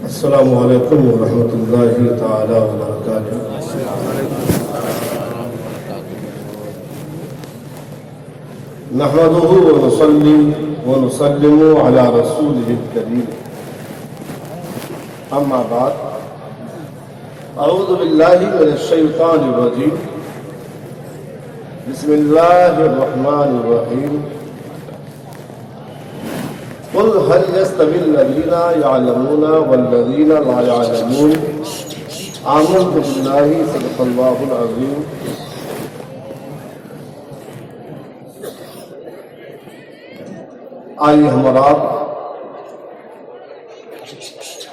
السلام علیکم ورحمۃ اللہ تعالی وبرکاتہ۔ نحمده ونصلي ونسلم على رسوله الكريم، اما بعد، اعوذ باللہ من الشیطان الرجیم، بسم اللہ الرحمن الرحیم۔ قل هل يستوي الذين يعلمون والذين لا يعلمون آمنت بالله صدق الله العظيم۔ آئیے ہمارا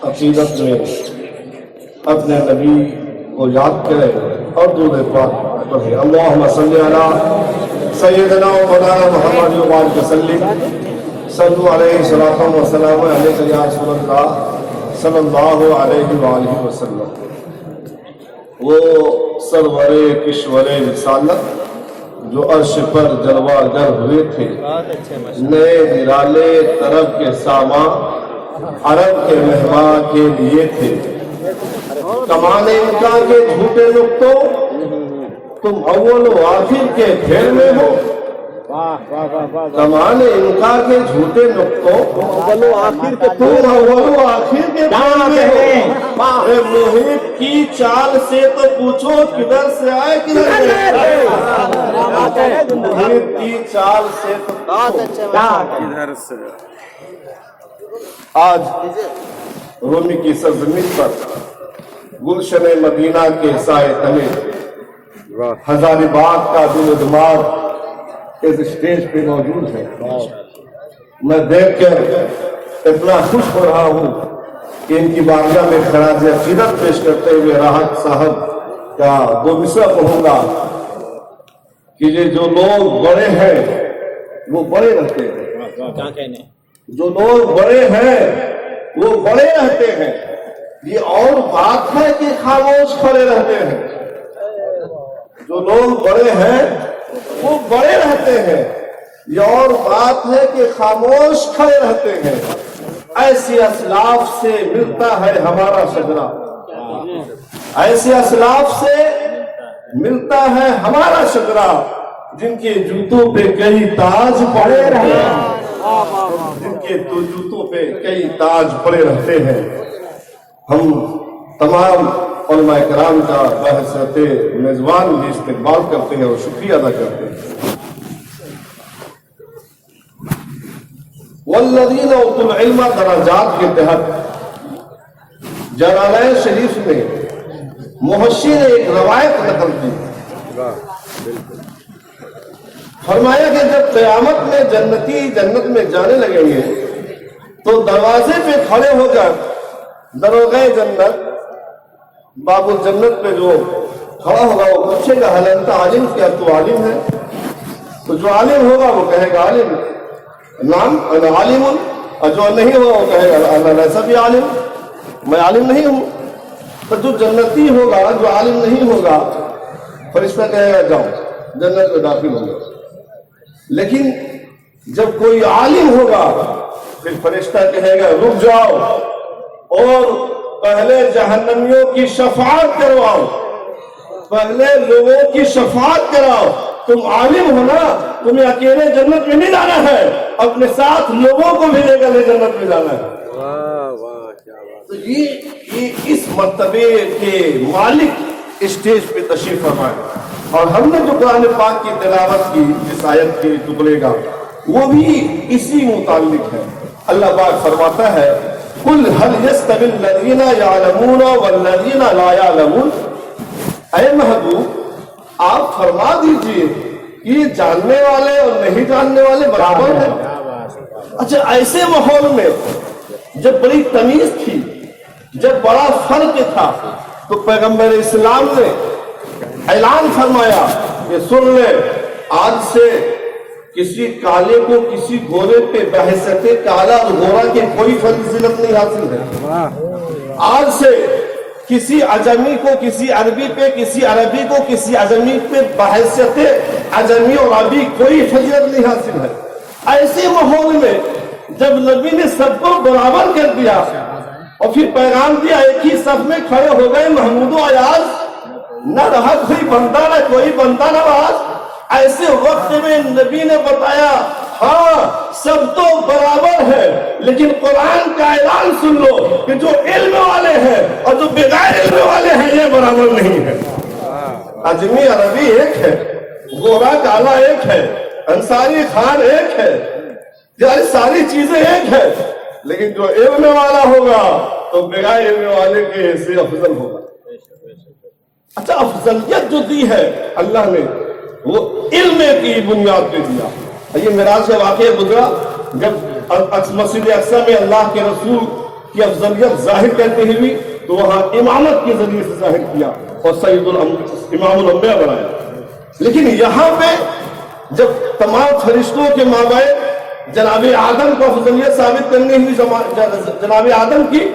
عقیدت میں اپنے نبی کو یاد کریں اور درود پاک پڑھیں۔ اللہم صلی علی سیدنا و مولانا محمد وآلہ وسلم، صلو علیہ الصلاۃ والسلام علیک یا رسول اللہ صلی اللہ علیہ وآلہ وسلم۔ وہ سرور کشور رسالت جو عرش پر جلوہ گر ہوئے تھے، نئے نرالے طرب کے ساما عرب کے مہمان کے لیے تھے۔ کمان امکان کے جھوٹے نقطوں تم اول و آخر کے پھیر میں ہو۔ کمان انکار کے جھوٹے نقطوں تم اول و آخر کے پھیر میں ہو۔ محیط کی چال سے تو پوچھو کدھر سے آئے کدھر محیط کی چال سے تو کدھر سے۔ آج رومی کی سرزمین پر گلشن مدینہ کے سائے تلے ہزاری باغ کا دل و دماغ اس اسٹیج پہ موجود ہے۔ میں دیکھ کر اتنا خوش ہو رہا ہوں کہ ان کی بارگاہ میں خراج عقیدت پیش کرتے ہوئے راحت صاحب کا دو مصرع پڑھوں گا کہ یہ جو لوگ بڑے ہیں وہ بڑے رہتے ہیں، جو لوگ بڑے ہیں وہ بڑے رہتے ہیں۔ یہ اور بات ہے کہ خاموش کھڑے رہتے ہیں۔ جو لوگ بڑے ہیں وہ بڑے رہتے ہیں، یہ اور بات ہے کہ خاموش کھڑے رہتے ہیں۔ ایسی اسلاف سے ملتا ہے ہمارا شجرہ، ایسی اسلاف سے ملتا ہے ہمارا شجرہ، جن کے جوتوں پہ کئی تاج پڑے رہتے ہیں، جن کے جوتوں پہ کئی تاج پڑے رہتے ہیں۔ ہم تمام علماء کرام کا بحثیت میزبان بھی استقبال کرتے ہیں اور شکریہ ادا کرتے ہیں۔ والذین اوتوا العلم درجات کے تحت جلالین شریف میں محشی نے ایک روایت نقل کی، فرمایا کہ جب قیامت میں جنتی جنت میں جانے لگیں گے تو دروازے پہ کھڑے ہو کر دروغہ جنت باب الجنت پہ جو کھڑا ہوگا وہ پوچھے گا حل انت عالم، کیا تو عالم ہے؟ تو جو عالم ہوگا وہ کہے گا عالم، نعم انا عالم، اور جو نہیں ہوگا وہ کہے گا انا لیس بعالم، میں عالم نہیں ہوں۔ تو جو جنتی ہوگا، جو عالم نہیں ہوگا، فرشتہ کہے گا جاؤ جنت میں داخل ہوگا۔ لیکن جب کوئی عالم ہوگا پھر فرشتہ کہے گا رک جاؤ اور پہلے جہنمیوں کی شفاعت کرواؤ، پہلے لوگوں کی شفاعت کراؤ۔ تم عالم ہو نا، تمہیں اکیلے جنت میں نہیں جانا ہے، اپنے ساتھ لوگوں کو بھی لے کر جنت میں جانا ہے۔ تو یہ اس مرتبے کے مالک اسٹیج پہ تشریف فرمائے، اور ہم نے جو قرآن پاک کی تلاوت کی اس آیت کے ٹکڑے کا وہ بھی اسی متعلق ہے۔ اللہ پاک فرماتا ہے قل هل يستوي الذين يعلمون والذين لا يعلمون، اے محبوب آپ فرما دیجئے کہ جاننے والے اور نہیں جاننے والے برابر ہیں۔ اچھا، ایسے ماحول میں جب بڑی تمیز تھی، جب بڑا فرق تھا، تو پیغمبر اسلام نے اعلان فرمایا کہ سن لے، آج سے کسی کالے کو کسی گورے پہ بحثیت کالا اور گورا کی کوئی فضیلت نہیں حاصل ہے۔ آج سے کسی عجمی کو کسی عربی پہ، کسی عربی کو کسی عجمی پہ بحثیت عجمی اور عربی کوئی فضیلت نہیں حاصل ہے۔ ایسے ماحول میں جب نبی نے سب کو برابر کر دیا اور پھر پیغام دیا، ایک ہی صف میں کھڑے ہو گئے محمود و ایاز، نہ رہا کوئی بندہ نہ کوئی بندہ نواز۔ ایسے وقت میں نبی نے بتایا ہاں سب تو برابر ہے، لیکن قرآن کا اعلان سن لو کہ جو علم والے ہیں اور جو بغیر علم والے ہیں یہ برابر نہیں ہے۔ اجمی عربی ایک ہے، گورا کالا ایک ہے، انصاری خان ایک ہے، یعنی ساری چیزیں ایک ہے، لیکن جو علم والا ہوگا تو بغیر علم والے کے سے افضل ہوگا۔ اچھا افضلیت جو دی ہے اللہ نے وہ علم کی بنیاد پہ دیا۔ یہ معراج کا واقعہ گزرا جب مسجد اقصی میں اللہ کے رسول کی افضلیت ظاہر کرتے ہوئی تو وہاں امامت کے ذریعے سے ظاہر کیا اور سید امام الانبیاء بنایا۔ لیکن یہاں پہ جب تمام فرشتوں کے مابین جناب آدم کو افضلیت ثابت کرنے ہوئی جناب آدم کی،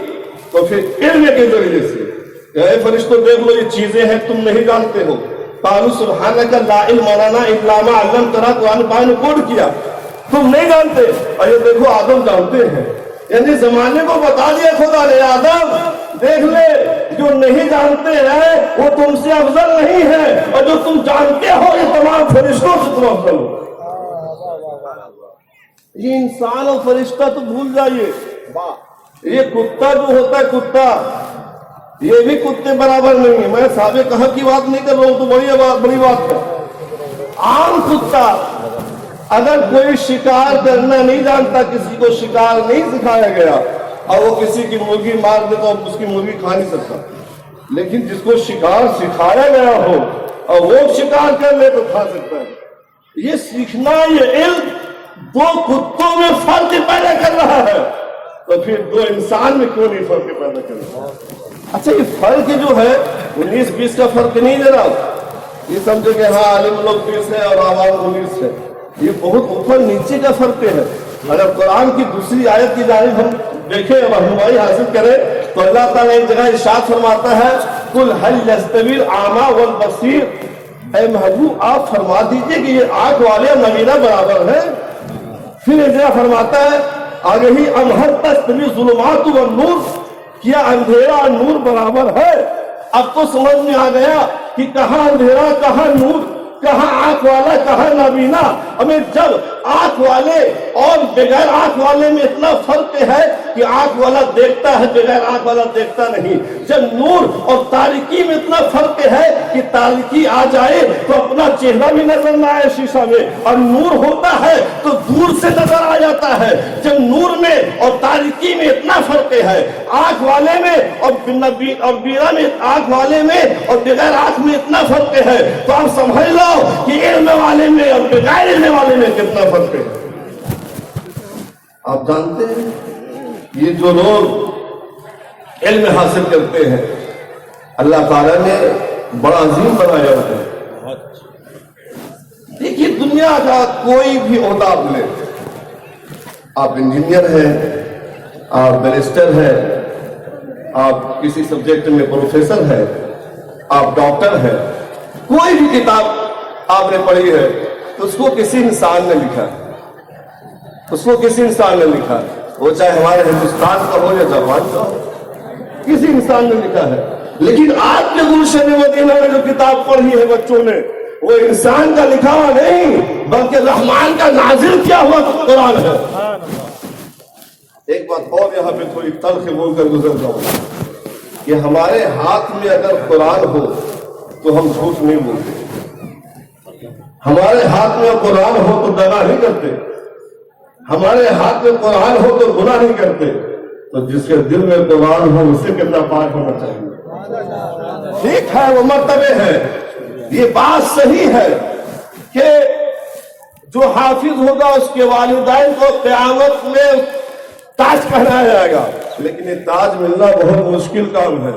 تو پھر علم کے ذریعے سے اے فرشتوں دیکھ لو یہ چیزیں ہیں تم نہیں جانتے ہو، قالوا سبحانک لا علم لنا الا ما علمتنا، قرآن پاک نے کوڈ کیا تم نہیں جانتے، اور یہ دیکھو آدم جانتے ہیں، یعنی زمانے کو بتا دیا خدا نے آدم دیکھ لے جو نہیں جانتے ہیں وہ تم سے افضل نہیں ہے، اور جو تم جانتے ہو یہ تمام فرشتوں سے تم افضل ہو۔ یہ انسان اور فرشتہ تو بھول جائیے، یہ کتا جو ہوتا ہے کتا یہ بھی کتے برابر نہیں ہے۔ میں سابق کہاں کی بات نہیں کر رہا ہوں، تو بڑی بات ہے۔ عام کتا اگر کوئی شکار کرنا نہیں جانتا، کسی کو شکار نہیں سکھایا گیا اور وہ کسی کی مرغی مار دے تو اس کی مرغی کھا نہیں سکتا، لیکن جس کو شکار سکھایا گیا ہو اور وہ شکار کر لے تو کھا سکتا ہے۔ یہ سیکھنا، یہ علم دو کتوں میں فرق پیدا کر رہا ہے، تو پھر دو انسان میں کیوں نہیں فرق پیدا کر رہا؟ اچھا یہ فرق جو ہے 19-20 کا فرق نہیں دے رہا، یہ سمجھے کہ ہاں عالم لوگ 20 ہے اور عوام 19 ہے، یہ بہت اوپر نیچے کا فرق ہے۔ اگر قرآن کی دوسری آیت کی جانب ہم دیکھیں اور رہنمائی حاصل کریں تو اللہ تعالیٰ ایک جگہ ارشاد فرماتا ہے قل هل يستوي الاعمى والبصير، اے محبوب آپ فرما دیجئے کہ یہ آنکھ والے اور نابینا برابر ہیں۔ پھر ایک جگہ فرماتا ہے آگے ہی ام هل تستوي الظلمات والنور، کیا اندھیرا اور نور برابر ہے؟ اب تو سمجھ میں آ گیا کہ کہاں اندھیرا کہاں نور، کہاں آنکھ والا کہاں نابینا۔ ہمیں جب آنکھ والے اور بغیر آنکھ والے میں اتنا فرق ہے کہ آنکھ والا دیکھتا ہے بغیر آنکھ والا دیکھتا نہیں، جب نور اور تاریکی میں اتنا فرق ہے کہ تاریکی آ جائے تو اپنا چہرہ بھی نظر نہ آئے شیشہ میں، اور نور ہوتا ہے تو دور سے نظر آ جاتا ہے۔ جب نور میں اور تاریکی میں اتنا فرق ہے، آنکھ والے میں اور بینا میں، آنکھ والے میں اور بغیر آنکھ میں اتنا فرق ہے، تو آپ سمجھ لو کہ علم والے میں اور بغیر علم والے میں کتنا فرق ہے۔ آپ جانتے ہیں یہ جو لوگ علم حاصل کرتے ہیں اللہ تعالیٰ نے بڑا عظیم بنایا ہوتا ہے۔ دیکھیے دنیا کا کوئی بھی عہدہ آپ لیں، آپ انجینئر ہیں، آپ بیرسٹر ہیں، آپ کسی سبجیکٹ میں پروفیسر ہیں، آپ ڈاکٹر ہیں، کوئی بھی کتاب آپ نے پڑھی ہے تو اس کو کسی انسان نے لکھا ہے، اس کو کسی انسان نے لکھا ہے، وہ چاہے ہمارے ہندوستان کا ہو یا جاپان کا ہو، کسی انسان نے لکھا ہے۔ لیکن آج کے گلشن مدینہ میں جو کتاب پڑھی ہے بچوں نے وہ انسان کا لکھا ہوا نہیں بلکہ رحمان کا نازل کیا ہوا قرآن ہے۔ ایک بات اور یہاں پہ تھوڑی تلخ بول کر گزر جاؤں کہ ہمارے ہاتھ میں اگر قرآن ہو تو ہم جھوٹ نہیں بولتے، ہمارے ہاتھ میں قرآن ہو تو دغا نہیں کرتے، ہمارے ہاتھ میں قرآن ہو تو گناہ نہیں کرتے۔ تو جس کے دل میں قرآن ہو اسے کتنا پاک ہونا چاہیے۔ ٹھیک ہے وہ مرتبے ہے، یہ بات صحیح ہے کہ جو حافظ ہوگا اس کے والدین کو قیامت میں تاج پہنایا جائے گا، لیکن یہ تاج ملنا بہت مشکل کام ہے۔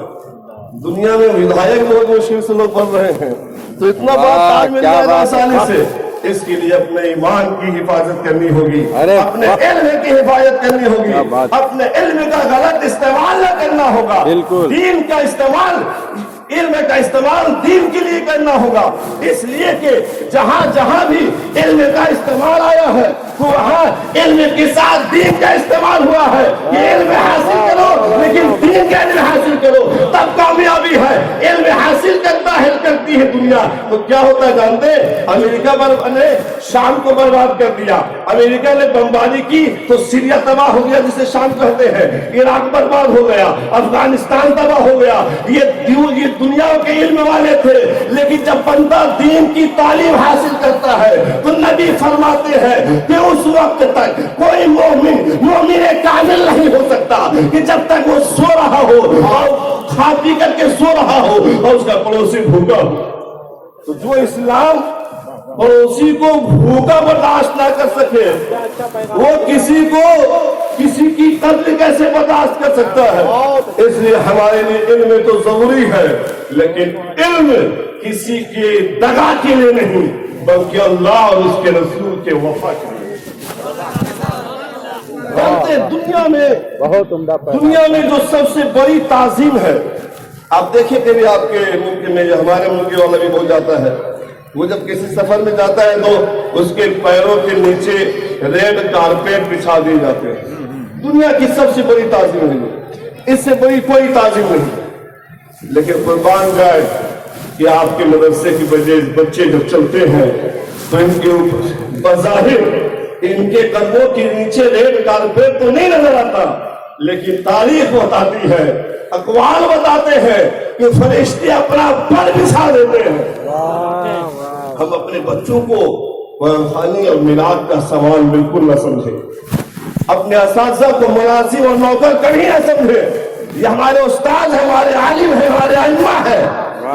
دنیا میں ودھایک بہت مشکل سے لوگ بن رہے ہیں، تو اتنا بڑا تاج مل جائے گا آسانی سے۔ اس کے لیے اپنے ایمان کی حفاظت کرنی ہوگی، اپنے علم کی حفاظت کرنی ہوگی، اپنے علم کا غلط استعمال نہ کرنا ہوگا۔ دین کا استعمال علم کا استعمال دین کے لیے کرنا ہوگا، اس لیے کہ جہاں جہاں بھی علم کا استعمال آیا ہے تو وہاں علم کے ساتھ دین کا استعمال ہوا ہے کہ علم حاصل کرو لیکن دین کا علم حاصل کرو تب کامیابی ہے۔ علم حاصل کرتی ہے دنیا تو کیا ہوتا ہے جانتے؟ امریکہ نے شام کو برباد کر دیا، امریکہ نے بمباری کی تو سیریا تباہ ہو گیا جسے شام کہتے ہیں، عراق برباد ہو گیا، افغانستان تباہ ہو گیا۔ یہ دنیا کے علم والے تھے، لیکن جب بندہ دین کی تعلیم حاصل کرتا ہے تو نبی فرماتے ہیں کہ اس وقت تک کوئی مومن کامل نہیں ہو سکتا کہ جب تک وہ سو رہا ہو اور کھا پی کر کے سو رہا ہو اور اس کا پڑوسی بھوکا ہو۔ تو جو اسلام پڑوسی کو بھوکا برداشت نہ کر سکے وہ کسی کی قتل کیسے برداشت کر سکتا ہے؟ اس لیے ہمارے لیے علم تو ضروری ہے، لیکن علم کسی کے دغا کے لیے نہیں بلکہ اللہ اور اس کے رسول کے وفا کے لیے۔ دنیا میں جو سب سے بڑی تعظیم ہے، آپ دیکھیں کہ بھی آپ کے ملک میں ہمارے ملک والا بھی بول جاتا ہے، وہ جب کسی سفر میں جاتا ہے تو اس کے پیروں کے نیچے ریڈ کارپیٹ بچھا دیے جاتے ہیں۔ دنیا کی سب سے بڑی تعظیم ہے، اس سے بڑی کوئی تعظیم نہیں۔ لیکن قربان جائے کہ آپ کے مدرسے کی بچے جب چلتے ہیں تو ان کے اوپر بظاہر ان کے قدموں کے نیچے ریڈ کارپیٹ تو نہیں نظر آتا، لیکن تاریخ بتاتی ہے، اقوال بتاتے ہیں کہ فرشتے اپنا پر بچھا دیتے ہیں۔ ہم اپنے بچوں کو خوانی اور میلاد کا سامان بالکل نہ سمجھیں، اپنے اساتذہ کو ملازم اور نوکر کبھی نہ سمجھیں۔ یہ ہمارے استاد ہیں، ہمارے عالم ہیں، ہمارے ائمہ ہیں،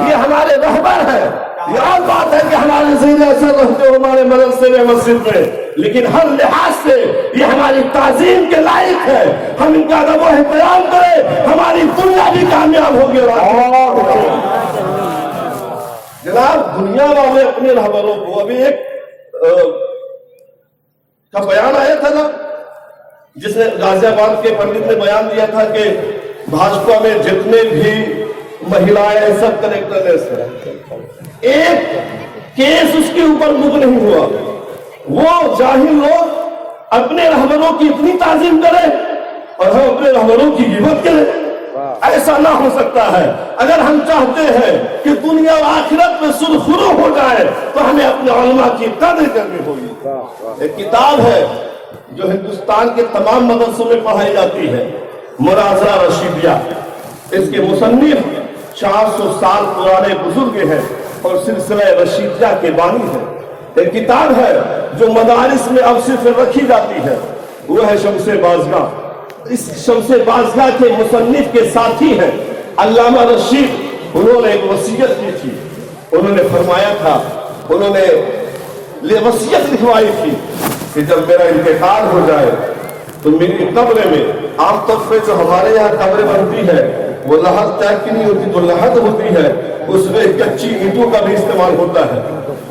یہ ہمارے رہبر ہیں۔ یہ اور بات ہے کہ ہمارے زیر اثر رہتے ہو ہمارے مدرسے میں، مسجد میں، لیکن ہر لحاظ سے یہ ہماری تعظیم کے لائق ہے۔ ہم ان کا ادب و احترام کریں، ہماری دنیا بھی کامیاب ہوگی۔ جناب دنیا والے اپنے رہبروں کو، ابھی ایک کا بیان آیا تھا نا جس نے غازی آباد کے پنڈت نے بیان دیا تھا کہ بھاجپا میں جتنے بھی مہیلائیں سب کلیکٹر ہیں، ایک کیس اس کے اوپر بک نہیں ہوا۔ وہ جاہل لوگ اپنے رہبروں کی اتنی تعظیم کریں اور ہم اپنے رہبروں کی غیبت کریں، ایسا نہ ہو سکتا ہے۔ اگر ہم چاہتے ہیں کہ دنیا اور آخرت میں سرخرو ہو جائے تو ہمیں اپنے علماء کی قدر کرنی ہوگی۔ ایک کتاب ہے جو ہندوستان کے تمام مدرسوں میں پڑھائی جاتی ہے، مناظرہ رشیدیہ۔ اس کے مصنف 400 سال پرانے بزرگ ہیں اور سلسلہ رشیدیہ کے بانی ہیں۔ ایک کتاب ہے جو مدارس میں اب صرف رکھی جاتی ہے، وہ ہے شمس بازگاہ۔ اس شمس بازگاہ کے مصنف کے ساتھی ہیں علامہ رشید۔ انہوں نے ایک وصیت کی تھی، انہوں نے فرمایا تھا، انہوں نے وصیت لکھوائی تھی کہ جب میرا انتقال ہو جائے تو میری قبر میں، عام طور پہ جو ہمارے یہاں قبر بنتی ہے وہ لحد ٹائپ کی نہیں ہوتی، جو لحد ہوتی ہے اس میں کچی اینٹوں کا بھی استعمال ہوتا ہے۔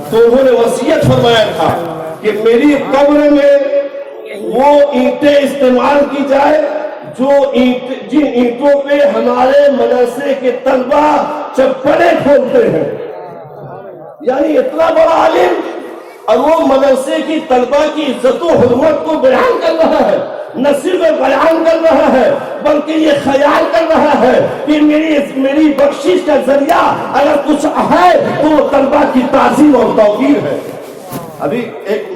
تو انہوں نے وصیت فرمایا تھا کہ میری قبر میں وہ اینٹیں استعمال کی جائے جو جن اینٹوں پہ ہمارے مدرسے کے طلبہ چپلیں کھولتے ہیں۔ یعنی اتنا بڑا عالم اور وہ مدرسے کی طلبہ کی عزت و حرمت کو بیان کر رہا ہے، نہ صرف بیان کر رہا ہے بلکہ یہ خیال کر رہا ہے کہ میری بخشش کا ذریعہ اگر کچھ ہے تو وہ طلبہ کی تعظیم اور توقیر ہے۔ ابھی ایک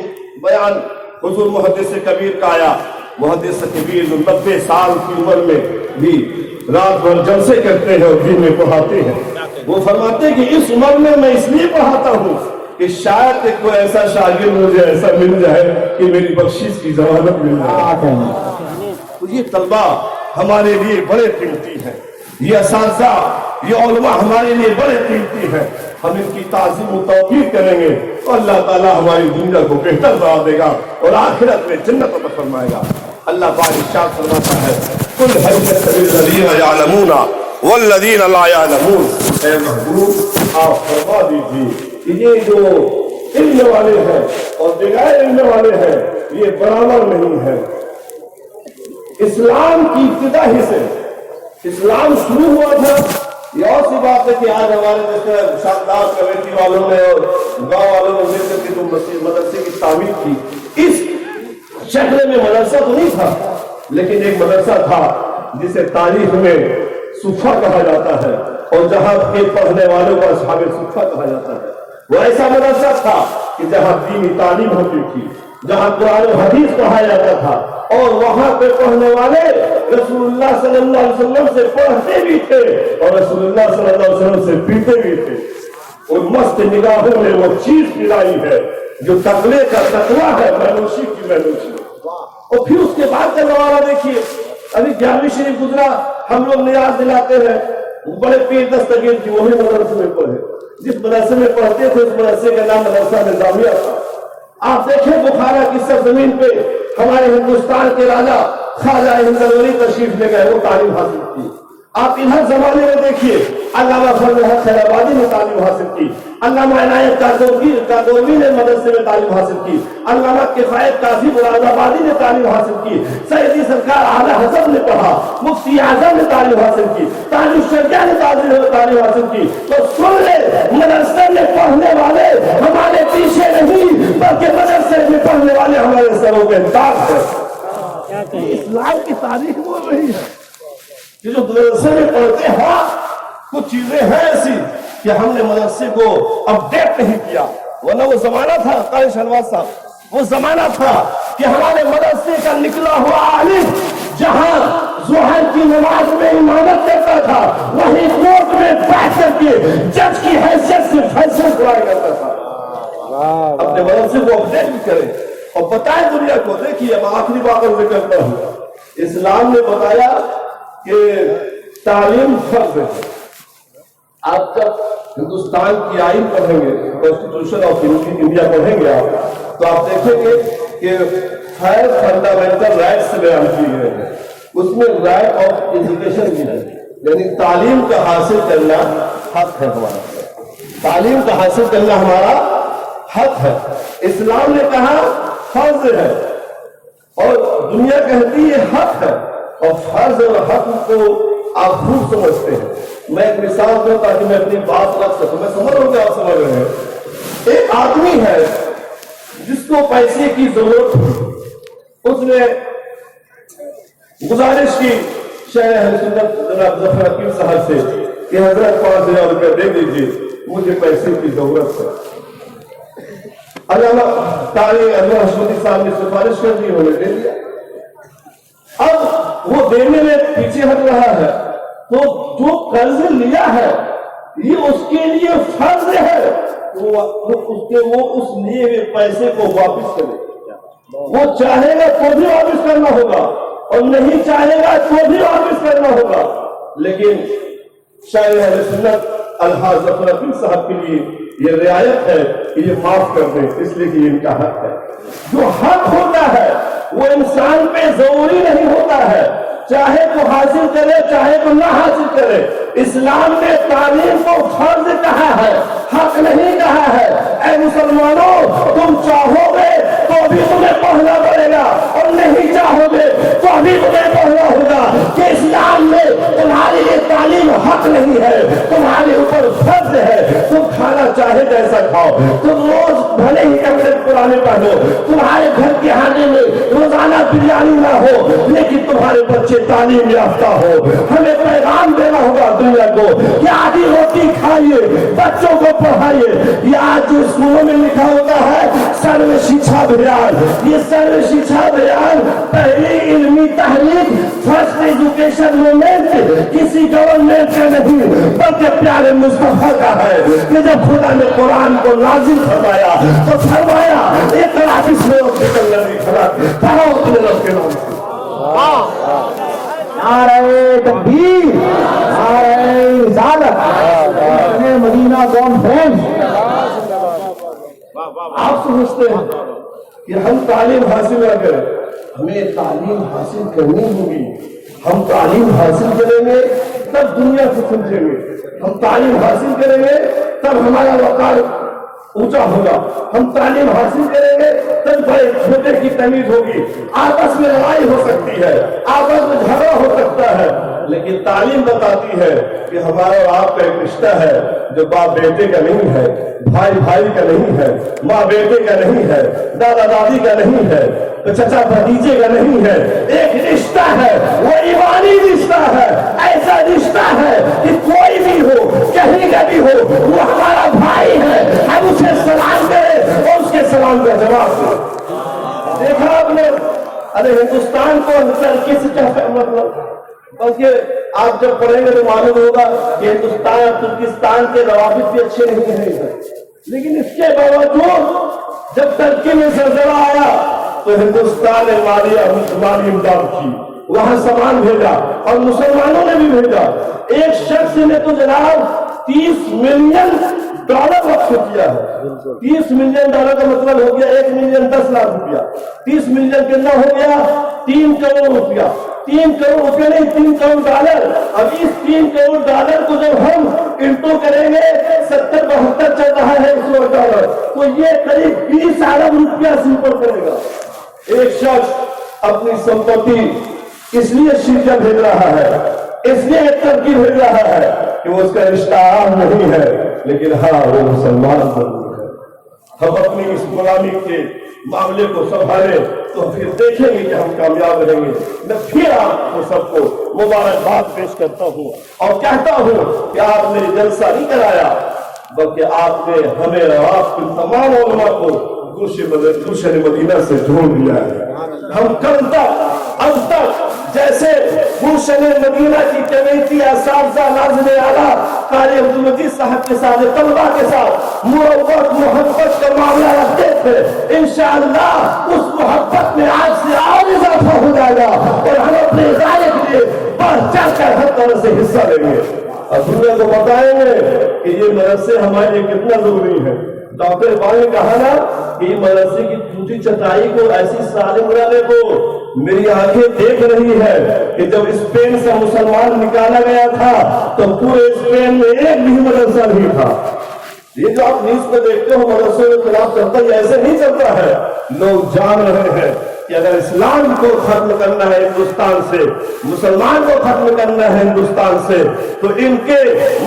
بیان حضور محدث کبیر کا آیا، محدث کبیر جو 90 سال کی عمر میں بھی رات بھر جلسے کرتے ہیں اور دین میں پڑھاتے ہیں، وہ فرماتے ہیں کہ اس عمر میں میں اس لیے پڑھاتا ہوں کہ شاید کوئی ایسا شاگرد مجھے ایسا مل جائے کہ میری بخشش کی ضمانت مل جائے۔ تو یہ طلبہ ہمارے لیے بڑے قیمتی ہیں، یہ اساتذہ، یہ علماء ہمارے لیے بڑے قیمتی ہیں۔ ہم ان کی تعظیم و توقیر کریں گے تو اللہ تعالیٰ ہماری دنیا کو بہتر بنا دے گا اور آخرت میں جنت عطا فرمائے گا۔ اللہ پاک ارشاد فرماتا ہے قل هل يستوي الذين يعلمون والذين لا يعلمون۔ اے محبوب آپ فرما دیجیے کہ یہ جو علم والے ہیں اور بغیر علم والے ہیں یہ برابر نہیں ہے۔ اسلام کی ابتدا ہی سے، اسلام شروع ہوا تھا یہ اور سی بات ہے کہ آج ہمارے جیسے شاندار کمیٹی والوں نے اور گاؤں والوں نے مل کر کے جو مدرسے کی تعمیر کی، اس شکل میں مدرسہ تو نہیں تھا، لیکن ایک مدرسہ تھا جسے تاریخ میں صفہ کہا جاتا ہے، اور جہاں کے پڑھنے والوں کو اصحاب صفہ کہا جاتا ہے۔ وہ ایسا مدرسہ تھا کہ جہاں دینی تعلیم ہوتی تھی، جہاں قرآن و حدیث پڑھایا جاتا تھا، اور وہاں پہ پڑھنے والے رسول اللہ صلی اللہ علیہ وسلم سے پڑھتے بھی تھے اور رسول اللہ صلی اللہ علیہ وسلم سے پیتے بھی تھے۔ اور مست نگاہوں میں وہ چیز پلائی ہے جو تقوی کا تقویٰ ہے، مینوشی کی مینوشی۔ اور پھر اس کے بعد کا زمانہ دیکھیے، ابھی 11ویں شریف گزرا، ہم لوگ نیاز دلاتے ہیں، بڑے پیر دستگیر کی وہی مدرسے میں پڑھے، جس مدرسے میں پڑھتے تھے اس مدرسے کا نام مدرسہ نظامیہ تھا۔ آپ دیکھیں بخارا کی سرزمین پہ ہمارے ہندوستان کے راجا خواجہ ہندلوری تشریف لے گئے، وہ تعلیم حاصل کی۔ آپ ادھر زمانے میں دیکھیے، علامہ فضل الحق خیر آبادی نے تعلیم حاصل کی، علامہ عنایت کاکوری نے مدرسے میں تعلیم حاصل کی، علامہ کفایت قاضی مراد آبادی نے تعلیم حاصل کی، سیدی سرکار اعلی حسن نے پڑھا، مفتی اعظم نے تعلیم حاصل کی، تاج الشریعہ نے تعلیم حاصل کی۔ تو سن لے، مدرسے میں پڑھنے والے ہمارے پیچھے نہیں بلکہ مدرسے میں پڑھنے والے ہمارے سروں پہ داغ ہے۔ اسلام کی تاریخ بول رہی ہے کہ جو مدرسے میں پڑھتے ہیں، کچھ چیزیں ہیں ایسی کہ ہم نے مدرسے کو اپڈیٹ نہیں کیا، ورنہ وہ زمانہ تھا قاری شہنواز صاحب، وہ زمانہ تھا کہ ہمارے مدرسے کا نکلا ہوا عالم جہاں ظہر کی نماز میں امامت کرتا تھا، وہیں کورٹ میں بیٹھ کر کے جج کی حیثیت سے فیصلہ سنایا کرتا تھا۔ اپنے مدرسے کو اپڈیٹ بھی کریں اور بتائیں دنیا کو۔ دیکھیے اب آخری بات ذکر کرتا ہوں، اسلام نے بتایا کہ تعلیم فرض ہے۔ آپ جب ہندوستان کی آئین پڑھیں گے، کانسٹیٹیوشن آف انڈیا پڑھیں گے آپ، تو آپ دیکھیں گے کہ 5 فنڈامنٹل رائٹس بیان کیے گئے ہیں، اس میں رائٹ آف ایجوکیشن بھی ہے، یعنی تعلیم کا حاصل کرنا حق ہے ہمارا، تعلیم کا حاصل کرنا ہمارا حق ہے۔ اسلام نے کہا فرض ہے اور دنیا کہتی ہے حق ہے، اور فرض اور حق کو آپ خوب سمجھتے ہیں۔ میں ایک مثال دوں تاکہ میں اپنی بات رکھ سکوں، میں سمجھ رہا ہوں کہ آپ سمجھ رہے ہیں۔ ایک آدمی ہے جس کو پیسے کی ضرورت تھی، اس نے گزارش کی شیخ اہل سنت جناب ظفر حکیم صاحب سے کہ حضرت 5000 روپے دے دیجیے، مجھے پیسے کی ضرورت ہے۔ علامہ قاری انور حشمتی صاحب نے سفارش کر دی، انہوں نے دے دیا۔ اب وہ دینے میں پیچھے ہٹ رہا ہے، تو جو قرض لیا ہے یہ اس کے لیے فرض ہے، وہ اس لیے ہوئے پیسے کو واپس کرے۔ وہ چاہے گا تو بھی واپس کرنا ہوگا اور نہیں چاہے گا تو بھی واپس کرنا ہوگا، لیکن شاعر اہل سنت الحاج ظفر حکیم صاحب کے لیے یہ رعایت ہے کہ یہ معاف کر دیں، اس لیے کہ یہ ان کا حق ہے۔ جو حق ہوتا ہے وہ انسان پہ ضروری نہیں ہوتا ہے، چاہے تو حاصل کرے چاہے تو نہ حاصل کرے۔ اسلام نے تعلیم کو فرض کہا ہے، حق نہیں کہا ہے۔ اے مسلمانوں، تم چاہو گے تو بھی تمہیں پڑھنا پڑے گا اور نہیں چاہو گے تو بھی تمہیں پڑھنا ہوگا، کہ اسلام میں تمہاری یہ تعلیم حق نہیں ہے، تمہارے اوپر فرض ہے۔ تم کھانا چاہے جیسا کھاؤ، تم روز بھلے ہی کپڑے پرانے پہنو، تمہارے گھر کے کھانے میں روزانہ بریانی نہ ہو، لیکن تمہارے بچے تعلیم یافتہ ہو۔ ہمیں پیغام دینا ہوگا دنیا کو کہ آدھی روٹی کھائیے، بچوں کو پڑھائیے۔ یہ آج جو اسکولوں میں لکھا ہوتا ہے سرو شکشا ابھیان، یہ سرو شکشا ابھیان پہلی علمی تحریک، فرسٹ ایجوکیشن موومنٹ کسی گورنمنٹ کا نہیں بلکہ پیارے مصطفیٰ کا ہے، کہ جب خدا نے قرآن کو نازل فرمایا تو فرمایا اقرأ باسم ربک الذی خلق، پڑھو اپنے رب کے نام سے۔ نعرہ تکبیر، نعرہ رسالت، مدینہ کانفرنس۔ آپ سمجھتے ہیں کہ ہم تعلیم حاصل نہ کریں، ہمیں تعلیم حاصل کرنی ہوگی۔ ہم تعلیم حاصل کریں گے تب دنیا کو سمجھیں گے، ہم تعلیم حاصل کریں گے تب ہمارا وقار اونچا ہوگا، ہم تعلیم حاصل کریں گے تب بڑے چھوٹے کی تمیز ہوگی۔ آپس میں لڑائی ہو سکتی ہے، آپس میں جھگڑا ہو سکتا ہے، لیکن تعلیم بتاتی ہے کہ ہمارا اور آپ کا ایک رشتہ ہے جو باپ بیٹے کا نہیں ہے، بھائی بھائی کا نہیں ہے، ماں بیٹے کا نہیں ہے، دادا دادی کا نہیں ہے، چچا بھتیجے کا نہیں ہے، ایک رشتہ ہے، وہ ایمانی رشتہ ہے، ایسا رشتہ ہے کہ کوئی بھی ہو، کہیں کا بھی ہو، وہ ہمارا بھائی ہے، ہم اسے سلام کریں اور اس کے سلام کا جواب دیں۔ دیکھا آپ نے، ارے ہندوستان کو ترقی سے کیا مطلب؟ بلکہ آپ جب پڑھیں گے تو معلوم ہوگا کہ ہندوستان اور ترکستان کے روابط بھی اچھے نہیں ہیں، لیکن اس کے باوجود جب ترقی میں زلزلہ آیا تو ہندوستان نے مالی امداد کی، وہاں سامان بھیجا اور مسلمانوں نے بھی بھیجا۔ ایک شخص نے تو جناب 30 ملین ڈالر وقف کیا ہے۔ 30 ملین ڈالر کا مطلب ہو گیا 1 ملین 10 لاکھ روپیہ۔ 30 ملین کتنا ہو گیا؟ 3 کروڑ روپیہ۔ 3 کروڑ روپیہ نہیں، 3 کروڑ ڈالر۔ اب اس 3 کروڑ ڈالر کو جب ہم انٹو کریں گے، 70-72 چل رہا ہے $100، تو یہ قریب 20 ارب روپیہ سے اوپر کرے گا۔ ایک شخص اپنی سمپتی اس لیے شرکیہ بھیج رہا ہے، اس لیے ترقی بھیج رہا ہے کہ وہ اس کا رشتہ عام نہیں ہے، لیکن ہاں وہ مسلمان ضرور ہے۔ ہم اپنی اس غلامی کے معاملے کو سنبھالیں تو پھر دیکھیں گے کہ ہم کامیاب رہیں گے۔ میں پھر آپ کو سب کو مبارکباد پیش کرتا ہوں اور کہتا ہوں کہ آپ نے جلسہ نہیں کرایا، بلکہ آپ نے ہمیں اور آپ کے تمام علماء کو گلشن مدینہ سے جوڑ دیا ہے۔ ہم کل تک اب تک جیسے گلشن مدینہ کی کمیٹی اساتذہ ناظم اعلیٰ قاری عبدالمجید صاحب کے ساتھ، طلبہ کے ساتھ محبت کا معاملہ رکھتے تھے، انشاءاللہ اس محبت میں آج سے اور اضافہ ہو جائے گا اور ہم اپنے ادارے کے لیے بڑھ چڑھ کر ہر طرح سے حصہ لیں گے اور دنیا کو بتائیں گے کہ یہ مدرسے ہمارے لیے کتنا ضروری ہے۔ ڈاکٹر اقبال نے کہا نا کہ یہ مدرسے کی ٹوٹی چٹائی کو ایسی سالم بنانے کو میری آنکھیں دیکھ رہی ہے کہ جب اسپین سے مسلمان نکالا گیا تھا تو پورے اسپین میں ایک بھی مدرسہ نہیں تھا۔ یہ جو آپ نیوز پہ دیکھتے ہو مدرسوں کے خلاف چلتا ہے، ایسے نہیں چلتا ہے۔ لوگ جان رہے ہیں کہ اگر اسلام کو ختم کرنا ہے ہندوستان سے، مسلمان کو ختم کرنا ہے ہندوستان سے، تو ان کے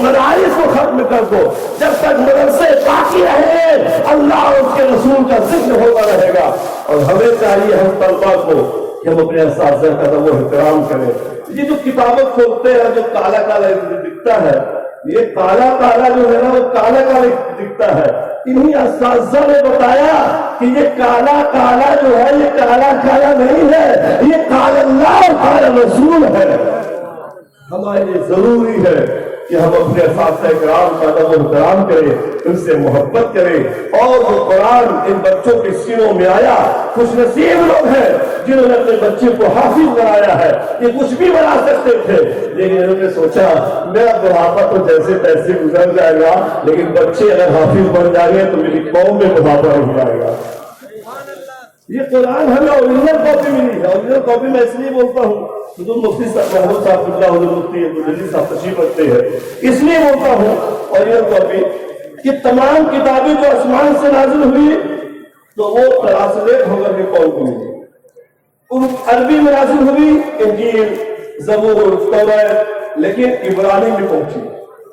مدارس کو ختم کر دو۔ جب تک مدرسے باقی رہے اللہ اور اس کے رسول کا ذکر ہوتا رہے گا۔ اور ہمیں چاہیے ہم طلبا کو کہ ہم اپنے اساتذہ کا ادب و احترام کریں۔ یہ جو کتابیں کھولتے ہیں جو کالا کالا دکھتا ہے، یہ کالا کالا جو ہے نا وہ کالا کالا دکھتا ہے۔ انہی اساتذہ نے بتایا کہ یہ کالا کالا جو ہے یہ کالا کالا نہیں ہے، یہ کالا اللہ اور کالا رسول ہے۔ ہمارے لیے ضروری ہے کہ ہم اپنے اساتذہ کرام کا ادب و احترام کریں، ان سے محبت کریں، اور وہ قرآن ان بچوں کے سینوں میں آیا۔ خوش نصیب لوگ ہیں جنہوں نے اپنے بچے کو حافظ بنایا ہے۔ یہ کچھ بھی بنا سکتے تھے لیکن انہوں نے سوچا میرا بڑھاپا تو جیسے تیسے گزر جائے گا، لیکن بچے اگر حافظ بن جائیں گے تو میری قوم میں بڑھاپا نہیں جائے گا۔ یہ قرآن ہمیں اوریجنل کاپی ملی ہے۔ اوریجنل کاپی میں اس لیے بولتا ہوں، حضور مفتی صاحب محمود صاحب حضور مفتی عبدالجلیل صاحب تشریف رکھتے ہیں، اس لیے بولتا ہوں اوریجنل کاپی کہ تمام کتابیں جو آسمان سے نازل ہوئی تو وہ ٹرانسلیٹ ہو کر کے قوم کو ملی۔ عربی میں نازل ہوئی انجیل، زبور، توریت، لیکن عبرانی میں پہنچی۔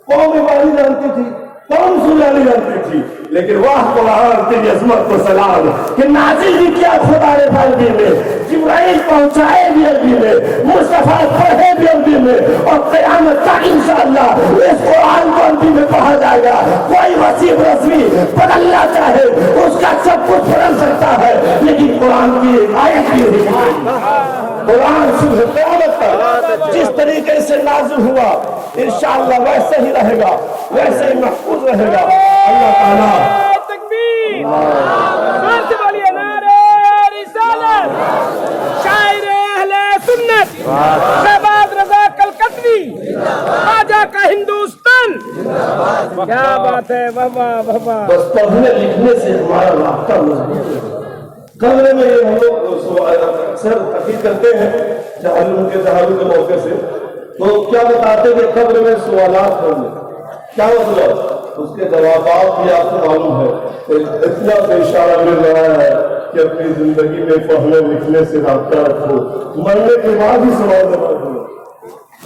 قوم عبرانی جانتی تھی، قوم سنانی جانتی تھی، لیکن واہ قرآن تیری عظمت کو سلام کہ نازل بھی کیا خدا نے عربی میں، جبرائیل پہنچائے بھی عربی میں، مصطفیٰ پڑھے بھی عربی میں، اور قیامت تک انشاءاللہ اس قرآن کو عربی میں پڑھا جائے گا۔ کوئی وسیع رسمی بدلنا چاہے اس کا سب کچھ بدل سکتا ہے، لیکن قرآن کی آیت بھی نہیں۔ قرآن صبح قیامت تک جس طریقے سے نازل ہوا انشاءاللہ ویسے ہی رہے گا، ویسے ہی محفوظ رہے گا۔ اللہ تعالیٰ تکبیر، زور سے بولیے نعرہ رسالت، شاعر اہل سنت شہباز رضا کلکتوی، خواجہ کا ہندوستان۔ کیا بات ہے، بابا بابا۔ بس پڑھنے لکھنے سے ہمارا رابطہ مضبوط ہے۔ کمرے میں ہم لوگ اکثر تقریر کرتے ہیں ان کے تحرک کے موقع سے، تو کیا بتاتے کہ قبر میں سوالات ہوں گے، کیا مطلب؟ اس کے جوابات بھی آپ کو معلوم ہے۔ اتنا سے اشارہ مل رہا ہے کہ اپنی زندگی میں پڑھنے لکھنے سے رابطہ رکھو، مرنے کے بعد ہی سوال جواب ہو۔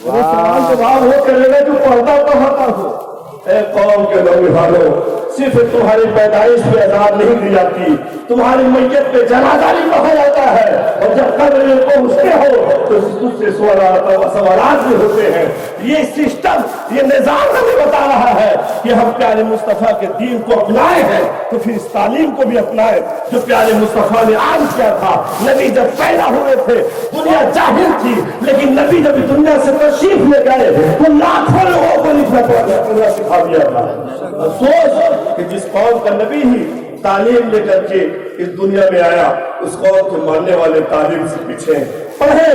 یہ سوال جواب وہ کرے گا جو پڑھتا پڑھاتا ہو. اے قوم کے نوجوانوں، صرف تمہاری پیدائش پہ عذاب نہیں دی جاتی، تمہاری میت پہ جنازہ نہیں پڑھا جاتا ہے، اور جب قبر میں پہنچتے ہو تو تجھ سے سوالات بھی ہوتے ہیں. یہ سسٹم، یہ نظام ہمیں بتا رہا ہے کہ ہم پیارے مصطفیٰ کے دین کو اپنائے ہیں تو پھر اس تعلیم کو بھی اپنائے جو پیارے مصطفیٰ نے عام کیا تھا. نبی جب پیدا ہوئے تھے دنیا جاہل تھی، لیکن نبی جب دنیا سے تشریف لے گئے تو لاکھوں لوگوں کو لکھنا سکھا دیا تھا. افسوس کہ جس قوم کا نبی ہی تعلیم لے کر کے اس دنیا میں آیا، اس قوم کے ماننے والے تعلیم سے پیچھے پڑھے،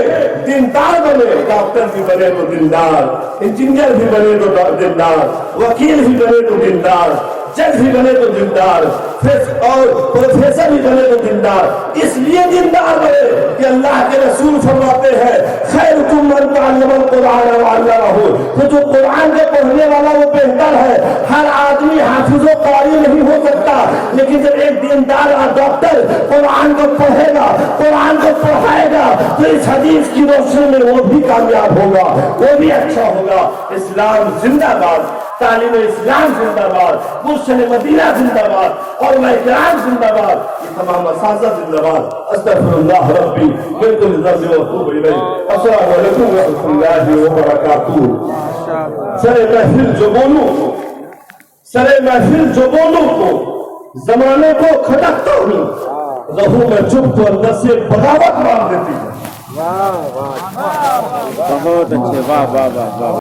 دیندار بنے، ڈاکٹر بھی بنے تو دیندار، انجینئر بھی بنے تو دیندار، وکیل بھی بنے تو دیندار، جج بھی بنے تو دیندار، اور پروفیسر بھی بنے تو دیندار. اس لیے دیندار بنے کہ اللہ کے رسول فرماتے ہیں خیرکم من تعلم القرآن وعلمہ، تو جو قرآن کے پڑھنے والا وہ بہتر ہے. ہر آدمی حافظ و قاری نہیں ہو سکتا، لیکن جب ایک دیندار اور ڈاکٹر قرآن کو پڑھے گا، قرآن کو پڑھائے گا، تو اس حدیث کی روشنی میں وہ بھی کامیاب ہوگا، وہ بھی اچھا ہوگا. اسلام زندہ باد، تعلیم اسلام زندہ باد، مرشد مدینہ زندہ باد، اور میں کرام زندہ باد، یہ تمام اساتذہ زندہ باد. استغفر اللہ ربی من کل ذنب واتوب الیہ. السلام علیکم ورحمۃ اللہ وبرکاتہ. سر محفل جو بولوں، سر محفل جو بولوں تو زمانے کو کھٹکتا ہوں، رہوں میں چپ تو اندر سے بغاوت مار دیتی ہے. بہت اچھے، واہ واہ واہ واہ.